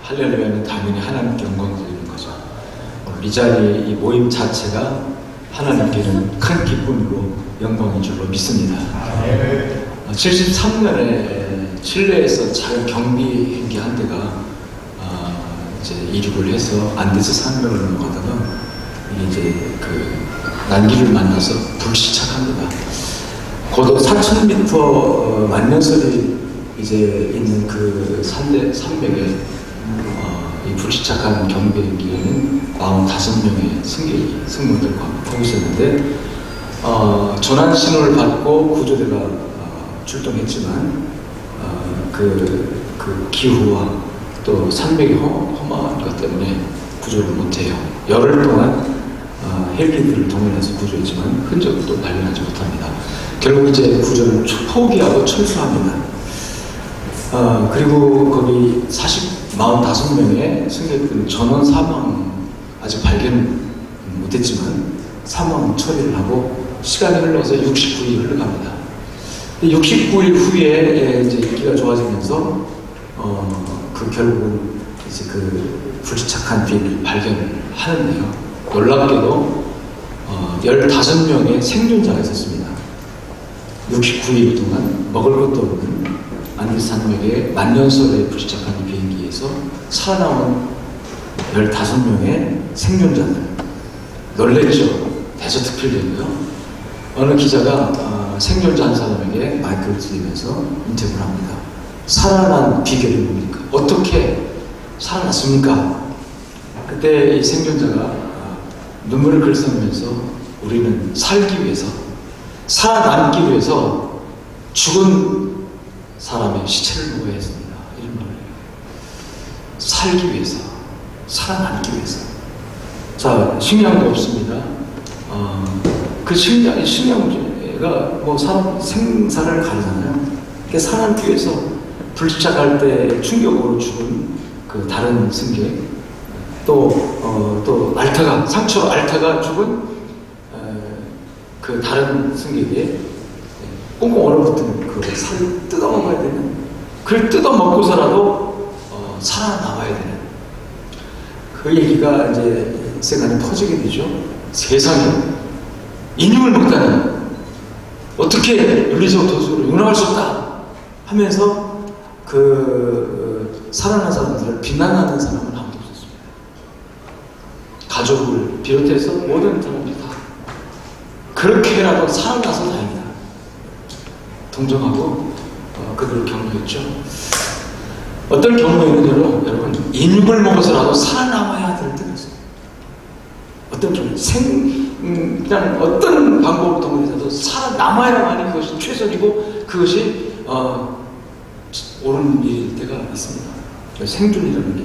하려면 당연히 하나님께 영광 드리는 거죠. 오늘 이 자리, 이 모임 자체가 하나님께는 큰 기쁨이고 영광인 줄로 믿습니다. 73년에 칠레에서 작은 경비행기 한 대가 이제 이륙을 해서 안데스 산맥을 넘어가다가 이제 그 난기를 만나서 불시착합니다. 고도 4,000m 만년설이 이제 있는 그 산맥에 이 불시착한 경비행기에는 45명의 승무원들과 타고 있었는데 전환 신호를 받고 구조대가 출동했지만 그 기후와 또 산맥이 험한 것 때문에 구조를 못해요. 열흘 동안 헬기들을 동원해서 구조했지만 흔적도 발견하지 못합니다. 결국 이제 구조를 포기하고 철수합니다. 그리고 거기 45명의 승객들은 전원 사망 아직 발견 못했지만 사망 처리를 하고 시간이 흘러서 69일 흘러갑니다. 69일 후에 이제 인기가 좋아지면서 결국 이제 그 불시착한 비행기를 발견을 하는데요. 놀랍게도 15명의 생존자가 있었습니다. 69일 동안 먹을 것도 없는 안데스 산맥의 만년설에 불시착한 비행기에서 살아남은 15명의 생존자들. 놀랬죠. 대서특필되고요. 어느 기자가 생존자 한 사람에게 마이크를 들이면서 인터뷰를 합니다. 살아난 비결이 뭡니까? 어떻게 살아났습니까? 그때 이 생존자가 눈물을 글썽이면서 우리는 살기 위해서, 살아남기 위해서 죽은 사람의 시체를 먹어야 했습니다. 이런 말을 해요. 살기 위해서, 살아남기 위해서. 자, 식량도 없습니다. 그 식량제가 뭐 사람 생사를 가리잖아요. 그러니까 살아남기 위해서 불시착할 때 충격으로 죽은 그 다른 승객, 또 알타가, 상처로 알타가 죽은 그 다른 승객의 꽁꽁 얼어붙은 그 살을 뜯어먹어야 되는, 그걸 뜯어먹고서라도 살아남아야 되는 그 얘기가 이제 세상에 퍼지게 되죠. 세상에 인육을 먹다니 어떻게 윤리적 도덕으로 용납할 수 없다 하면서 살아난 사람들을 비난하는 사람은 아무도 없었습니다. 가족을 비롯해서 모든 사람들이 다 그렇게라도 살아나서 다행이다 동정하고 그들을 격려했죠. 어떤 경우에는 여러분 인육을 먹어서라도 살아남아야 될 때가 있어요. 어떤 경우 그냥 어떤 방법을 동원해서도 살아남아야만이 그것이 최선이고 그것이 옳은 일일 때가 있습니다. 생존이라는 게.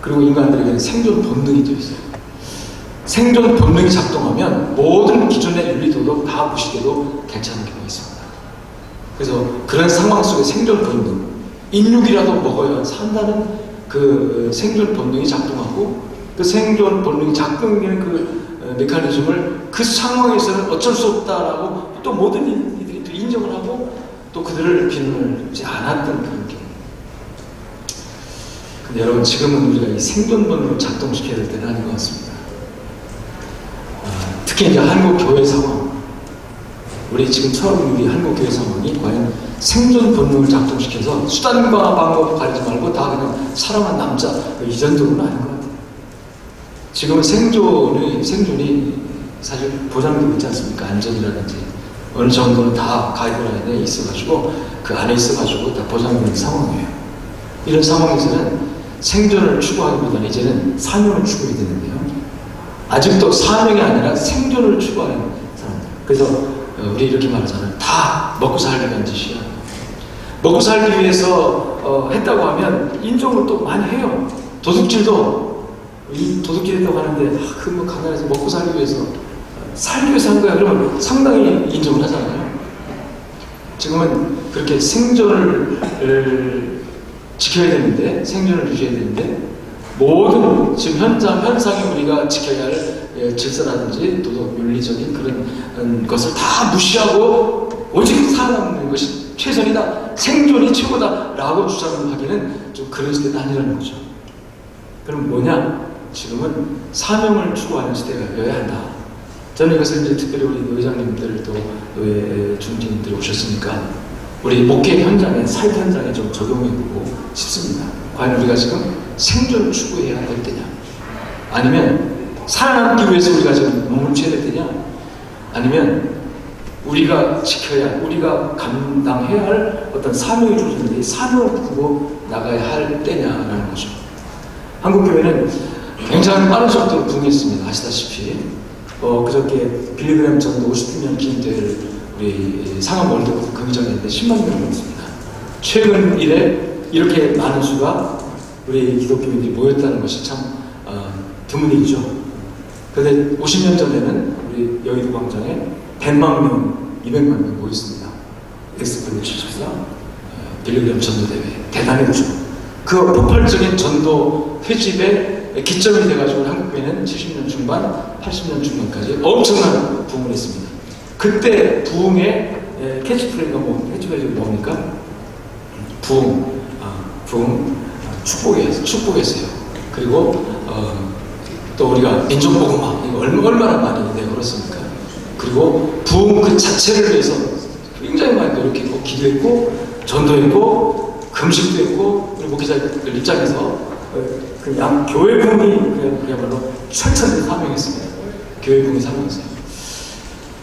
그리고 인간들에게는 생존 본능이 또 있어요. 생존 본능이 작동하면 모든 기존의 윤리 도덕 다 무시돼도 괜찮은 경우가 있습니다. 그래서 그런 상황 속에 생존 본능, 인육이라도 먹어야 산다는 그 생존 본능이 작동하고 그 생존 본능이 작동하는 그 메커니즘을 그 상황에서는 어쩔 수 없다라고 또 모든 이들이 또 인정을 하고 또 그들을 비난을 하지 않았던 그런 경우. 근데 여러분 지금은 우리가 이 생존 본능을 작동시켜야 될 때는 아닌 것 같습니다. 특히 이제 한국 교회 상황, 우리 지금 처음 우리 한국 교회 상황이 과연 생존 본능을 작동시켜서 수단과 방법 가리지 말고 다 그냥 사랑한 남자 이 정도는 아닌 것 같아요. 지금은 생존이 사실 보장되고 있지 않습니까? 안전이라든지 어느 정도는 다 가이드라인에 있어가지고 그 안에 있어가지고 다 보장되는 상황이에요. 이런 상황에서는 생존을 추구하기보다는 이제는 사명을 추구해야 되는데요. 아직도 사명이 아니라 생존을 추구하는 사람들. 그래서 우리 이렇게 말하잖아요. 다 먹고 살기 위한 짓이야. 먹고 살기 위해서 했다고 하면 인정을 또 많이 해요. 도둑질도 이 도둑질 했다고 하는데 뭐 가난해서 먹고 살기 위해서 한 거야. 그러면 상당히 인정을 하잖아요. 지금은 그렇게 생존을 지켜야 되는데, 생존을 유지해야 되는데 모든 지금 현상에 우리가 지켜야 할 질서라든지 도덕 윤리적인 그런 것을 다 무시하고 오직 살아남는 것이 최선이다, 생존이 최고다 라고 주장하기는 좀 그럴 때는 아니라는 거죠. 그럼 뭐냐? 지금은 사명을 추구하는 시대가 여야 한다. 저는 이것을 이제 특별히 우리 노회장님들 또 노회 중진님들이 오셨으니까 우리 목회 현장에, 삶 현장에 좀 적용해보고 싶습니다. 과연 우리가 지금 생존을 추구해야 될 때냐? 아니면 살아남기 위해서 우리가 지금 몸을 될 때냐? 아니면 우리가 지켜야, 우리가 감당해야 할 어떤 사명이 주어졌는데 이 사명을 두고 나가야 할 때냐라는 거죠. 한국교회는 굉장히 빠른 속도로 부흥했습니다. 아시다시피 그저께 빌리그램 전도 50주년 기념대회를 우리 상암 월드컵 경기장에 했는데 10만 명이 넘었습니다. 최근 이래 이렇게 많은 수가 우리 기독교인들이 모였다는 것이 참 드문 일이죠. 그런데 50년 전에는 우리 여의도 광장에 100만 명, 200만 명 모였습니다. 엑스플레 74 빌리그램 전도대회 대단했죠. 그 폭발적인 전도 회집의 기점이 돼가지고 한국교회는 70년 중반, 80년 중반까지 엄청난 부흥을 했습니다. 그때 부흥의 캐치프레이즈가 캐치프레이즈가 뭡니까? 부흥, 축복했어요. 그리고 또 우리가 민족복음화 이거 얼마나 많이 내걸었습니까? 그리고 부흥 그 자체를 위해서 굉장히 많이 노력했고 기도했고 전도했고 금식도 했고 우리 목회자들 입장에서 그냥 교회 부흥이 그야말로 철저히 사명했습니다. 교회 부흥이 사명했어요.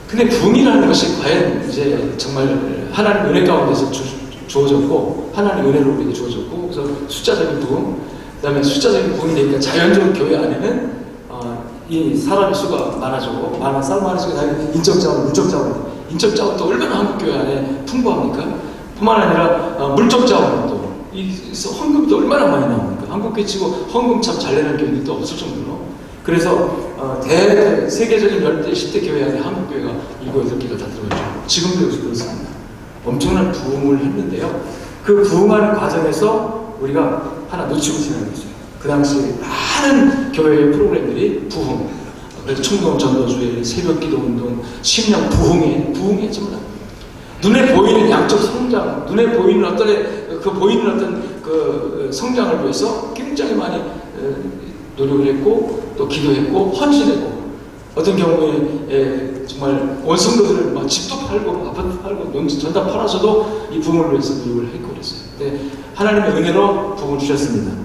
근데 부흥이라는 것이 과연 이제 정말 하나님 은혜 가운데서 주어졌고 하나님 은혜로 우리에게 주어졌고 그래서 숫자적인 부흥 그 다음에 숫자적인 부흥이 되니까 자연적으로 교회 안에는 이 사람의 수가 많아지고 사람 많아지고 인적자원, 물적자원 인적자원도 얼마나 한국교회 안에 풍부합니까? 뿐만 아니라 물적자원도 헌금도 얼마나 많이 나옵니까? 한국교회 치고 헌금 참 잘 내는 교회들도 없을 정도로 그래서 세계적인 10대, 10대 교회 안에 한국교회가 7, 8개가 다 들어있죠. 지금도 그렇습니다. 엄청난 부흥을 했는데요. 그 부흥하는 과정에서 우리가 하나 놓치고 지나갔어요. 그 당시 많은 교회의 프로그램들이 부흥, 그래서 청동 전도주의, 새벽기도 운동, 심령 부흥에 정말 눈에 보이는 양적 성장, 눈에 보이는 어떤 그 성장을 위해서 굉장히 많이 노력을 했고 또 기도했고 헌신했고 어떤 경우에 정말 원성도들을 막 집도 팔고 아파트 팔고 농지 전다 팔아서도 이 부흥을 위해서 노력을 했고 그랬어요. 근데 하나님의 은혜로 부흥을 주셨습니다.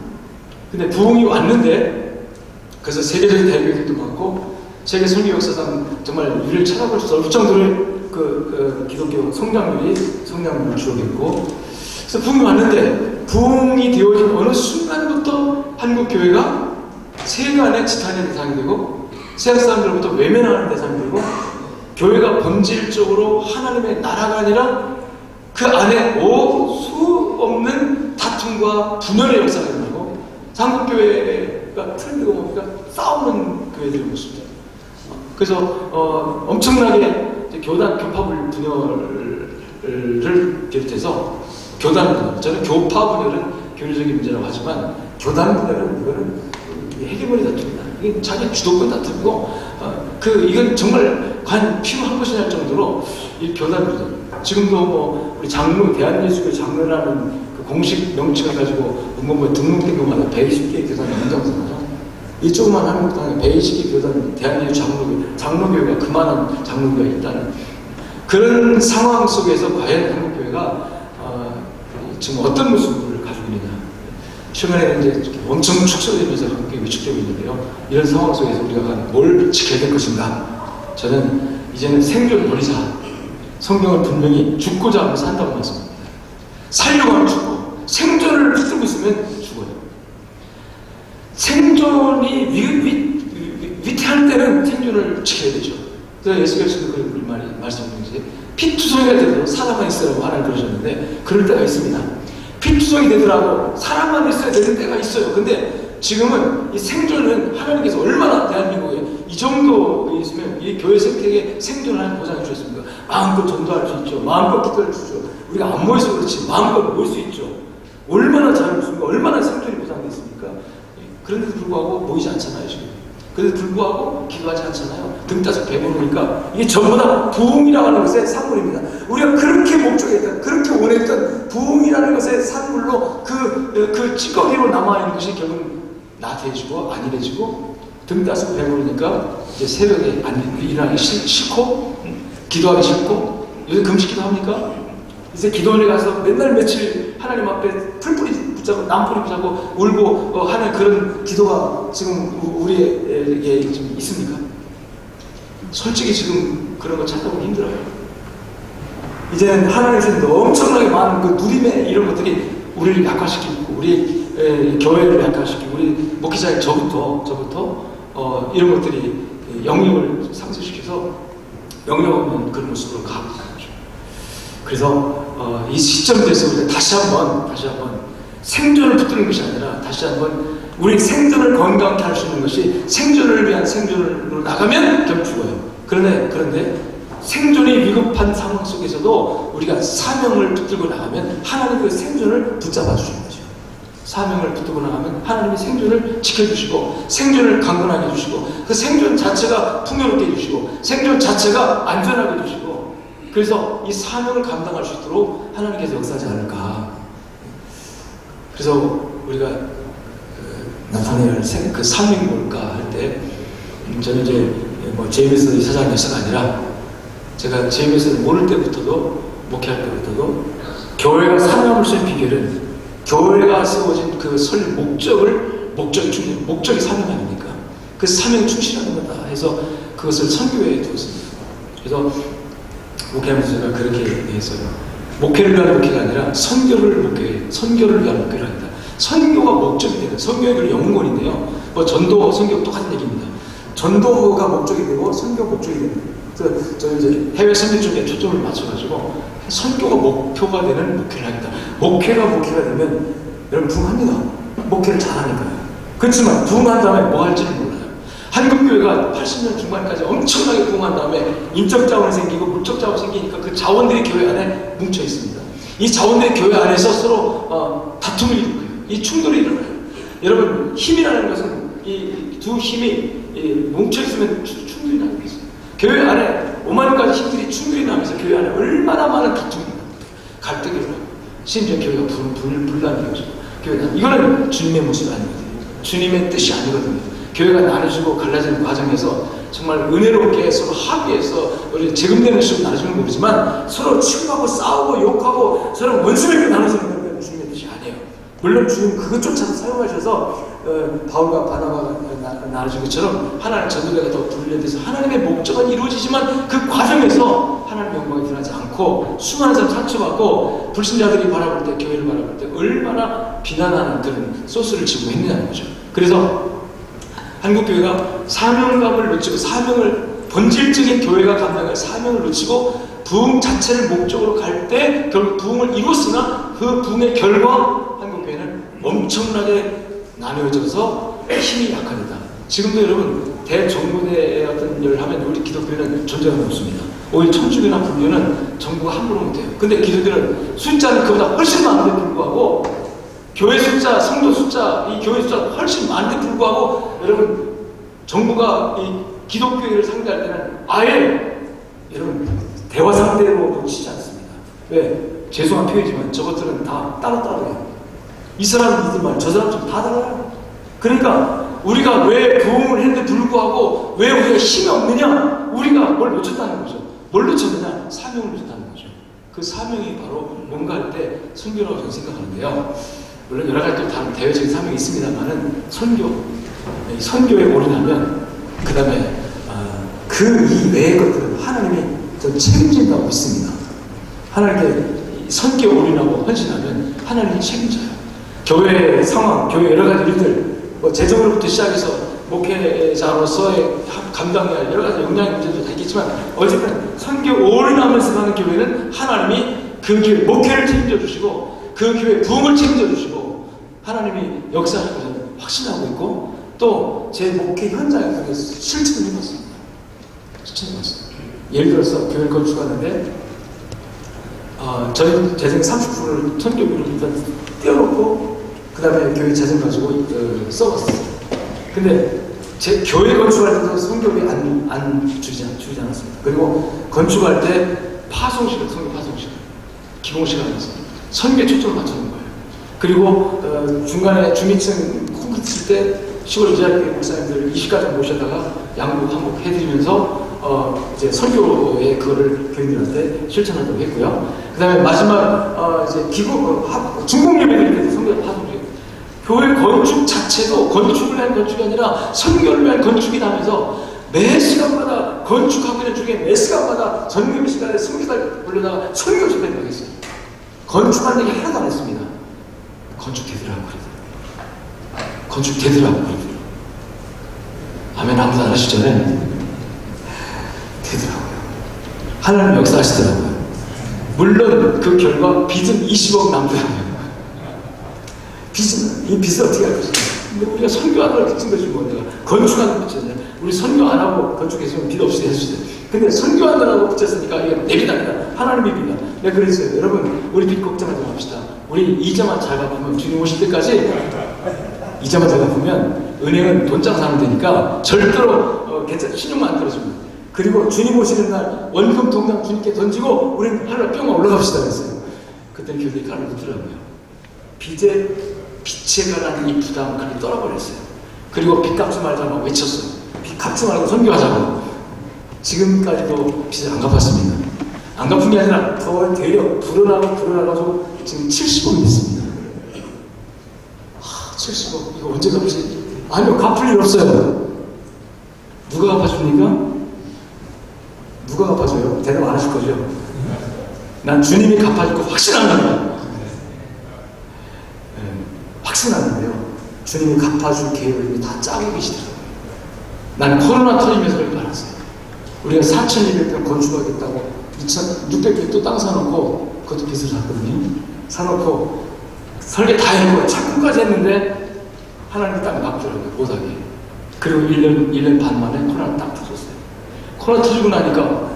근데 부흥이 왔는데 그래서 세계적인 대교회들도 많고 세계 선교 역사상 정말 우리를 찾아볼 수 없을 정도의 그 기독교 성장률이 줄어들고 그래서 부흥이 왔는데 부흥이 되어진 어느 순간부터 한국 교회가 세간의 지탄의 대상이 되고 세상 사람들로부터 외면하는 대상이 되고 교회가 본질적으로 하나님의 나라가 아니라 그 안에 수 없는 다툼과 분열의 역사가 일어나고 한국교회가 트렌드가 뭡니까? 싸우는 교회들이 모습입니다. 그래서 엄청나게 교단 교파 분열을 비롯해서 교단 분열, 저는 교파 분열은 교리적인 문제라고 하지만 교단 분열은 이거는 헤게모니 다툼이다. 이게 자기 주도권 다툼이고 이건 정말 과연 필요한 것이냐 할 정도로 이 교단 분열. 지금도 뭐 우리 장로 대한예수교 장로라는 그 공식 명칭을 가지고 문고부에 등록된 것마다 120개의 교단이 연장선하죠. 이 조그만 한국 땅에 120개 교단 대한예수 장로교회가 그만한 장로교회가 있다는 그런 상황 속에서 과연 한국교회가 지금 어떤 모습을 가지고 있느냐. 최근에 이제 엄청 축소되면서 한국교회 위축되고 있는데요. 이런 상황 속에서 우리가 뭘 지켜야 될 것인가. 저는 이제는 생존 버리자. 성경을 분명히 죽고자 하면 산다고 말씀합니다. 살려고 하면 죽고 생존을 붙들고 있으면 죽어요. 생존이 위태할 때는 생존을 지켜야 되죠. 그래서 예수께서도 그런 말씀하셨는지 피투성이가 되도록 사람만 있으라고 하나님 그러셨는데 그럴 때가 있습니다. 피투성이 되더라도 사람만 있어야 되는 때가 있어요. 근데 지금은 이 생존은 하나님께서 얼마나 대한민국에 이 정도 있으면 이 교회 생태계에 생존하는 보장해 주셨습니까? 마음껏 전도할 수 있죠. 마음껏 기도할 수 있죠. 우리가 안 모여서 그렇지 마음껏 모일 수 있죠. 얼마나 자유롭습니까? 얼마나 생존이 보장됐습니까? 그런데도 불구하고 모이지 않잖아요 지금. 그런데도 불구하고 기도하지 않잖아요. 등 따서 배부르니까 이게 전부 다 부흥이라고 하는 것의 산물입니다. 우리가 그렇게 목적했던 그렇게 원했던 부흥이라는 것의 산물로 그 찌꺼기로 남아있는 것이 결국 나태해지고 안일해지고 등 따서 배부르니까 이제 새벽에 일어나기 싫고 기도하기 싫고 요새 금식기도 합니까? 이제 기도원에 가서 맨날 며칠 하나님 앞에 풀뿌리 붙잡고 남뿌리 붙잡고 울고 하는 그런 기도가 지금 우리에게 좀 있습니까? 솔직히 지금 그런 거 찾아보기 힘들어요. 이제는 하나님께서 엄청나게 많은 그 누림의 이런 것들이 우리를 약화시키고 우리 교회를 약화시키고 우리 목회자의 저부터 이런 것들이 영역을 상쇄시켜서 영역 없는 그런 모습으로 가고 있는 거죠. 그래서 이 시점에서 우리가 다시 한번 생존을 붙드는 것이 아니라 다시 한번 우리 생존을 건강하게 할 수 있는 것이 생존을 위한 생존으로 나가면 결국 죽어요. 그런데 생존이 위급한 상황 속에서도 우리가 사명을 붙들고 나가면 하나님 그 생존을 붙잡아 주시는 거죠. 사명을 붙들고 나가면 하나님이 생존을 지켜주시고 생존을 강건하게 해주시고 그 생존 자체가 풍요롭게 해주시고 생존 자체가 안전하게 해주시고 그래서 이 사명을 감당할 수 있도록 하나님께서 역사하지 않을까. 그래서 우리가 나타내야 할 그 사명이 뭘까 할 때 저는 이제 뭐 JMS 이사장 역사가 아니라 제가 JMS를 모를 때부터도 목회할 때부터도 교회가 살아남을 수 있는 비결은 교회가 세워진 그 설 목적이 사명 아닙니까? 그 사명에 충실하는 거다 해서 그것을 선교회에 두었습니다. 그래서 목회하면서 제가 그렇게 해서 목회를 위한 목회가 아니라 선교를 위한 목회를 합니다. 선교가 목적이 되는 선교의 영문권인데요. 뭐 전도, 선교 똑같은 얘기입니다. 전도가 목적이 되고 선교 목적이 됩니다. 그래서 저는 이제 해외 선교 쪽에 초점을 맞춰가지고 선교가 목표가 되는 목회를 합니다. 목회가 되면 여러분 부흥합니다. 목회를 잘하니까요. 그렇지만 부흥한 다음에 뭐 할지는 몰라요. 한국교회가 80년 중반까지 엄청나게 부흥한 다음에 인적 자원이 생기고 물적 자원이 생기니까 그 자원들이 교회 안에 뭉쳐 있습니다. 이 자원들이 교회 안에서 서로 다툼을 일으켜요. 이 충돌이 일어나요. 여러분 힘이라는 것은 이 두 힘이 뭉쳐 있으면 충돌이 나는 거죠. 교회 안에 5만 가지 힘들이 충돌이 나면서 교회 안에 얼마나 많은 다툼이 납니다. 갈등이 일어나고 심지어 교회가 분란이 일어나죠. 이거는 주님의 모습이 아니거든요. 주님의 뜻이 아니거든요. 교회가 나눠지고 갈라지는 과정에서 정말 은혜롭게 서로 합의해서 우리 재금되는 식으로 나눠지는 건 모르지만 서로 치고하고 싸우고 욕하고 서로 원수에게 나눠지는 건 주님의 뜻이 아니에요. 물론 주님 그것조차도 사용하셔서 바울과 바나바가 나눠진 것처럼 하나님 전도자가 더 분리돼서 하나님의 목적은 이루어지지만 그 과정에서 하나님의 영광이 드러나지 않고 수많은 사람 상처받고 불신자들이 바라볼 때 교회를 바라볼 때 얼마나 비난하는 그런 소스를 지고 있느냐는 거죠. 그래서 한국교회가 사명감을 놓치고 본질적인 교회가 감당할 사명을 놓치고 부흥 자체를 목적으로 갈 때 결국 부흥을 이뤘으나 그 부흥의 결과 한국교회는 엄청나게 나누어져서 힘이 약합니다. 지금도 여러분 대정부대의 어떤 일을 하면 우리 기독교회는 존재가 없습니다. 오히려 천주교나 불교는 정부가 함부로 못해요. 근데 기독교는 숫자는 그보다 훨씬 많은데 불구하고 교회 숫자, 성도 숫자, 이 교회 숫자 훨씬 많은데 불구하고 여러분 정부가 이 기독교회를 상대할 때는 아예 여러분 대화 상대로 놓치지 않습니다. 왜? 죄송한 표현이지만 저것들은 다 따로따로해요. 이 사람 믿을 말, 저 사람 좀 다 달라요. 그러니까 우리가 왜 부흥을 했는데 불구하고 왜 우리가 힘이 없느냐? 우리가 뭘 놓쳤다는 거죠. 뭘 놓쳤느냐? 사명을 놓쳤다는 거죠. 그 사명이 바로 뭔가 할 때 선교라고 저는 생각하는데요. 물론 여러 가지 또 다른 대외적인 사명이 있습니다만은 선교에 올인하면 그 다음에 그 이외의 것들은 하나님이 좀 책임진다고 믿습니다. 하나님께 선교에 올인하고 헌신하면 하나님이 책임져요. 교회 상황, 교회 여러 가지 일들, 뭐 재정으로부터 시작해서 목회자로서의 감당해야 할 여러 가지 역량 문제도 다 있겠지만 어쨌든 선교 올인하면서 가는 교회는 하나님이 그 교회 목회를 책임져 주시고 그 교회 부흥을 책임져 주시고 하나님이 역사하실 것을 확신하고 있고 또 제 목회 현장에 그게 실천을 해봤습니다. 예를 들어서 교회를 건축하는데 저희 재정 30%를 선교비를 일단 떼어놓고 그 다음에 교회 재정 가지고 써봤어요. 근데 제 교회 건축할 때도 선교비 안 주지 않았습니다. 그리고 건축할 때 파송식을 선교 파송식 기공식하면서 선교에 초점을 맞추는 거예요. 그리고 중간에 주민층 콘크리트 칠 때 시골 이자교회 목사님들 20가정 모셔다가 양국 한국 해드리면서 이제 설교에 그거를 교인들한테 실천하도록 했고요. 그 다음에 마지막 이제 중국 예배드릴 때도 선교를 하도록 교회 건축 자체도 건축을 위한 건축이 아니라 선교를 위한 건축이라면서 매 시간마다 건축하고 있는 중에 매 시간마다 전교배 시간에 선교사를 불러다가 선교 집회를 하겠어요. 건축하는 얘기 하나도 안 했습니다. 건축되더라고 그러더라고요. 건축되더라고 그러더라고요. 아멘 아무도 안 하시잖아요. 되더라고요. 하나님 역사하시더라고요. 물론 그 결과 빚은 20억 남더라고요. 이 빚을 어떻게 할 것인가. 근데 우리가 선교하는 걸 그친 것이 뭐냐. 건축하는 걸 붙였잖아요. 우리 선교 안 하고 건축했으면 빚 없이 해주시죠. 근데 선교하느라고 붙였으니까 이게 내 빚 아니다. 하나님의 빚이다. 내가 그랬어요. 여러분, 우리 빚 걱정하지 맙시다. 우리 이자만 잘 갚으면 주님 오실 때까지 이자만 잘 갚으면 은행은 돈 장사하면 되니까 절대로 신용만 안 떨어집니다. 그리고 주님 오시는 날 원금 통장 주님께 던지고 우리는 하늘로 뿅 올라갑시다 그랬어요. 그때는 교회들이 가르쳐 주더라고요. 빚에 관한 이 부담 그걸 떨어버렸어요. 그리고 빚 갚지 말자고 외쳤어요. 빚 갚지 말고 선교하자고. 지금까지도 빚을 안 갚았습니다. 안 갚은 게 아니라 더 되려 불어나가서 지금 70억이 됐습니다. 70억 이거 언제 갚지? 아니요, 갚을 일 없어요. 누가 갚아줍니까? 누가 갚아줘요? 대답 안 하실 거죠? 난 주님이 갚아줄 거 확신합니다. 확신하는데요. 주님이 갚아줄 계획을 다 짜고 계시더라고요. 난 코로나 터지면서 그걸 알았어요. 우리가 4,200평 건축하겠다고 2,600평 또 땅 사놓고 그것도 빚을 샀거든요. 사놓고 설계 다 해놓고 착금까지 했는데 하나님 땅 갚더라고요. 못하게. 그리고 1년 반 만에 코로나 딱 터졌어요. 코로나 터지고 나니까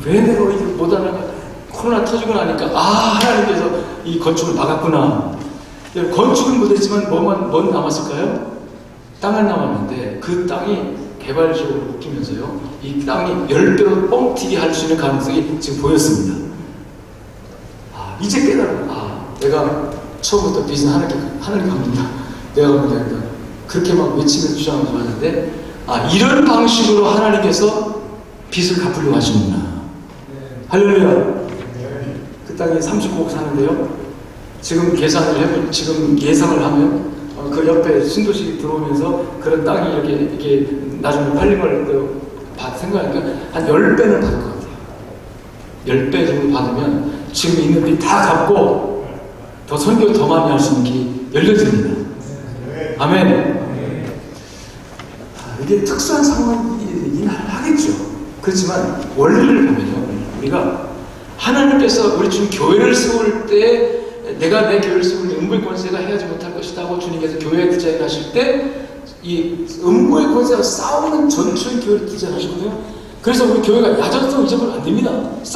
왜 내가 이게 못하나. 코로나 터지고 나니까 하나님께서 이 건축을 막았구나. 건축은 못했지만 뭔 남았을까요? 땅은 남았는데 그 땅이 개발적으로 묶이면서요. 이 땅이 10배로 뻥튀기 할 수 있는 가능성이 지금 보였습니다. 이제 깨달아. 내가 처음부터 빚은 하나님 갑니다. 내가 갑니다. 그렇게 막 외치면서 주장하면서 하는데 이런 방식으로 하나님께서 빚을 갚으려고 하시는구나. 할렐루야. 그 땅에 39억 사는데요. 지금 지금 예상을 하면 그 옆에 신도시 들어오면서 그런 땅이 이렇게 나중에 팔린 걸 생각하니까 한 10배는 받을 것 같아요. 10배 정도 받으면 지금 있는 빚 다 갚고 더 선교 더 많이 할 수 있는 길이 열려집니다. 아멘. 이게 특수한 상황이긴 하겠죠. 그렇지만 원리를 보면요. 우리가 하나님께서 우리 지금 교회를 세울 때 내가 내 교회를 세울 때 음부의 권세가 해하지 못할 것이다 하고 주님께서 교회에 디자인하실 때 이 음부의 권세와 싸우는 전투의 교회를 디자인하시거든요. 그래서 우리 교회가 야전성 잊어버리면 안 됩니다. 이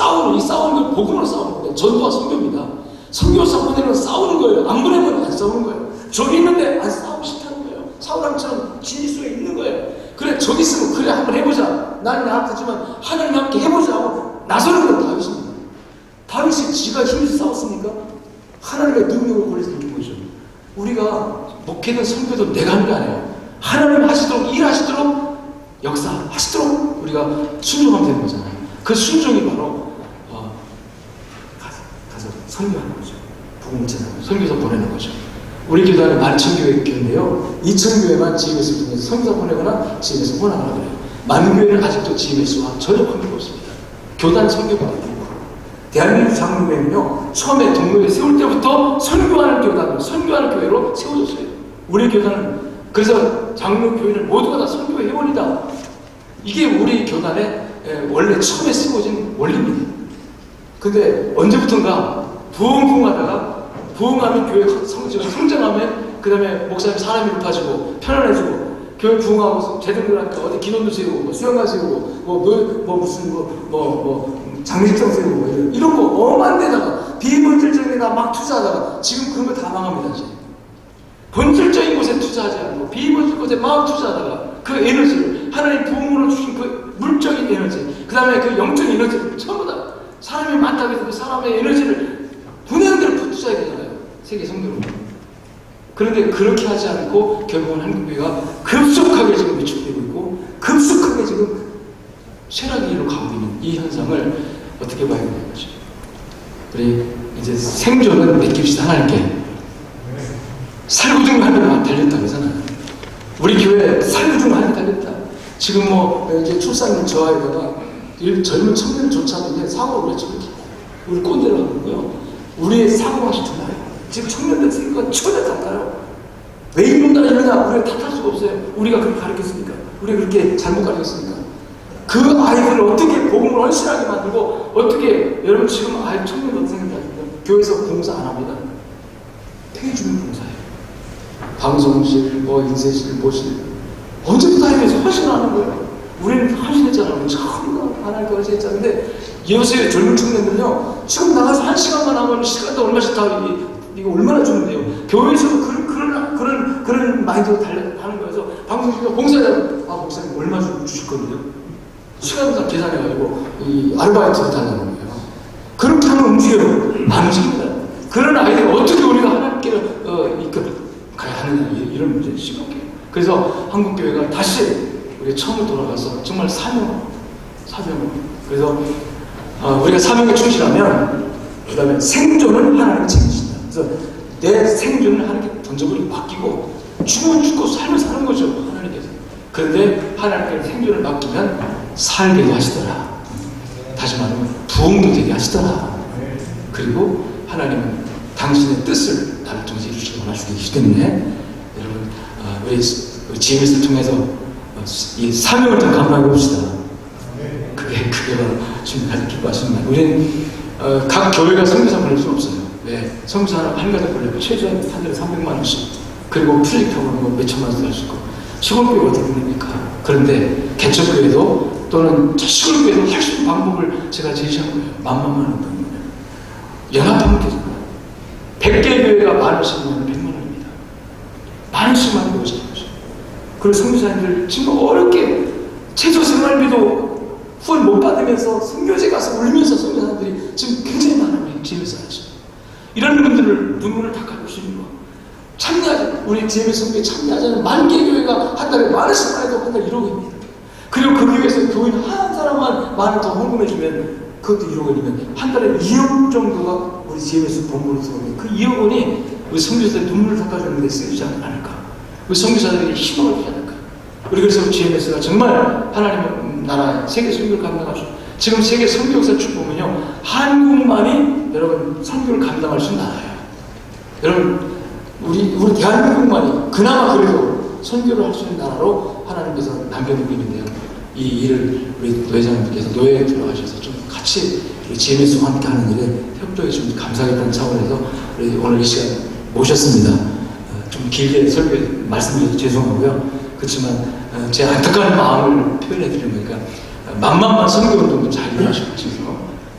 싸우는 걸 복음으로 싸우는 거예요. 전도와 선교입니다. 선교사 보내면 싸우는 거예요. 안 보내면 안 싸우는 거예요. 저기 있는데 안 싸우고 싶다는 거예요. 사울왕처럼 진리수에 있는 거예요. 그래, 저기 있으면 그래 한번 해보자. 나는 나한테지만 하나님 함께 해보자 하고 나서는 건 다윗입니다. 다윗이 지가 힘이 싸웠습니까? 하나님의 능력을 걸려서 이긴 거죠. 우리가 목회든 선교든 내가 하는 게 아니에요. 하나님 하시도록 일하시도록 역사하시도록 우리가 순종하면 되는 거잖아요. 그 순종이 바로 가서 선교하는 거죠. 복음 전하고 선교사 보내는 거죠. 우리 교단은 11,000교회인데요. 2,000교회만 GMS를 통해서 선교사 보내거나 GMS 혼합을 하거든요. 만교회는 아직도 GMS와 전혀 관계가 없습니다. 교단 선교가 대한민국 장로교회는요, 처음에 동료회 세울 때부터 선교하는 교회로 세워졌어요. 우리 교단은. 그래서 장로교회는 모두가 다 선교의 회원이다. 이게 우리 교단의 원래 처음에 세워진 원리입니다. 근데 언제부턴가 부흥하면 교회 성장하면 그 다음에 목사님 사람이 높아지고 편안해지고 교회 부흥하고 제대로 하니까 어디 기도도 세우고 수영가 세우고 무슨 장례식장 세우고 이런 거 엄한 데다가 비본질적인 데다 막 투자하다가 지금 그런 거 다 망합니다. 이제. 본질적인 곳에 투자하지 않고 비본질 곳에 막 투자하다가 그 에너지를 하나님 부흥으로 주신 그 물적인 에너지 그 다음에 그 영적인 에너지를 전부 다 사람이 많다고 해서 그 사람의 에너지를 분야대로 투자해야 되잖아요. 세계 성교로. 그런데 그렇게 하지 않고 결국은 한국교회가 급속하게 지금 위축되고 있고 급속하게 지금 쇠락의 길로 가고 있는 이 현상을 어떻게 봐야 되는 거죠? 우리 이제 생존은 맡깁시다 하나님께. 살구중 하나님 달렸다 그러잖아요. 우리 교회 살구중 하나님 달렸다. 지금 뭐 이제 출산율 저하에다가 젊은 청년조차도 이제 사고가 그렇죠. 우리 꼰대로 하는 거요. 우리의 사고가 시잖아요. 지금 청년들 생각은 초대 같아요. 왜 이런다 이러냐? 우리가 탓할 수가 없어요. 우리가 그렇게 가르쳤으니까. 우리가 그렇게 잘못 가르쳤으니까. 그 아이들을 어떻게 복음을 헌신하게 만들고 어떻게 여러분 지금 아이 청년 어떤 생각하십니까? 교회에서 봉사 안 합니다. 폐주민 봉사예요. 방송실, 뭐 인쇄실, 뭐실 언제부터 하면서 헌신하는 거예요. 우리는 헌신했잖아요. 우리 처음 하나님께 헌신했잖아요. 근데 요새 젊은 청년들요 지금 나가서 1시간만 하면 시간도 얼마씩 다 이거 얼마나 주는데요. 교회에서도 그런 마인드로 하는 거여서 방송실도 봉사자 목사님 얼마 주실 건데요. 시간도 다 계산해가지고 이 아르바이트를 달라는 거예요. 그렇게 하면 움직여요. 안 움직입니다. 그런 아이들 어떻게 우리가 하나님께 가야 하느냐 이런 문제 심각해요. 그래서 한국교회가 다시 우리 처음으로 돌아가서 정말 사명을 그래서 우리가 사명에 충실하면 그 다음에 생존은 하나님이 책임지신다. 그래서 내 생존을 하나님께 던져버리고 맡기고 죽으면 죽고 살면 사는 거죠. 하나님께서. 그런데 하나님께 생존을 맡기면 살게도 하시더라. 다시 말하면 부흥도 되게 하시더라. 그리고 하나님은 당신의 뜻을 나를 통해서 이루시기 원하시기 때문에 여러분 우리 GMS를 통해서 이 사명을 더 감당해 봅시다. 그게 바로 주님 가장 기뻐하시는 말. 우리는 각 교회가 선교사 보낼 수는 없어요. 왜? 선교사 한 가지 보내고 최소한 한 달에 300만 원씩 그리고 프로젝트하고 몇천만 원씩 할 수 있고 시골교회가 어떻게 됩니까? 그런데 개척교회도 또는 시골교회도 할 수 있는 방법을 제가 제시한 거예요. 만만한 방법이에요. 연합하면 되잖아요. 100개 교회가 만 원씩 모으면 100만 원입니다. 만 원씩만 모으자는 거죠. 그리고 선교사님들 지금 어렵게 최소 생활비도 후원 못 받으면서 선교제 가서 울면서 선교사님들이 지금 굉장히 많은 GMS 하죠. 이런 분들을 다 갖고 싶은 거. 참여하자. 우리 GMS 선교에 참여하자는 10,000개 교회가 한 달에 만 원씩만 해도 한 달 1억입니다. 그리고 그 교회에서 교인 한 사람만 만 원 더 헌금해주면 그것도 1억 원이면 한 달에 2억 정도가 우리 GMS 본부로 들어오면 그 2억 원이 우리 선교사들의 눈물을 닦아주는 데 쓰이지 않을까. 우리 선교사들에게 희망을 주지 않을까. 우리 그래서 GMS가 정말 하나님 나라의 세계 선교를 감당하시고 지금 세계 선교 역사 쭉 보면요 한국만이 여러분 선교를 감당할 수 있는 나라예요. 여러분 우리 대한민국만이 그나마 그래도 선교를 할 수 있는 나라로 하나님께서 남겨두고 있는데요. 이 일을 우리 노회장님께서 노예에 들어가셔서 좀 같이 우리 GMS와 함께 하는 일에 협조해 주신 감사하겠다는 차원에서 우리 오늘 이 시간 모셨습니다. 좀 길게 말씀드려서 죄송하고요. 그렇지만 제 안타까운 마음을 표현해 드리는 거니까 만만한 선교운동도 잘 일어나셔서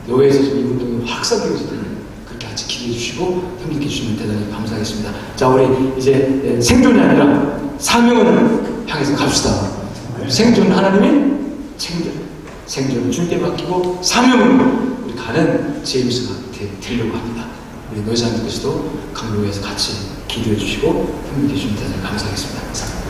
노예에서 좀 이 운동이 확산되고 있을 때는 그렇게 같이 기도해 주시고 협력해 주시면 대단히 감사하겠습니다. 자, 우리 이제 생존이 아니라 사명을 향해서 갑시다. 생존은 하나님이 생존을 주님께 맡기고 사명은 우리 가는 GMS가 되려고 합니다. 우리 노회장님께서도 강로에서 같이 기도해 주시고 협력해 주시면 대단히 감사하겠습니다. 감사합니다.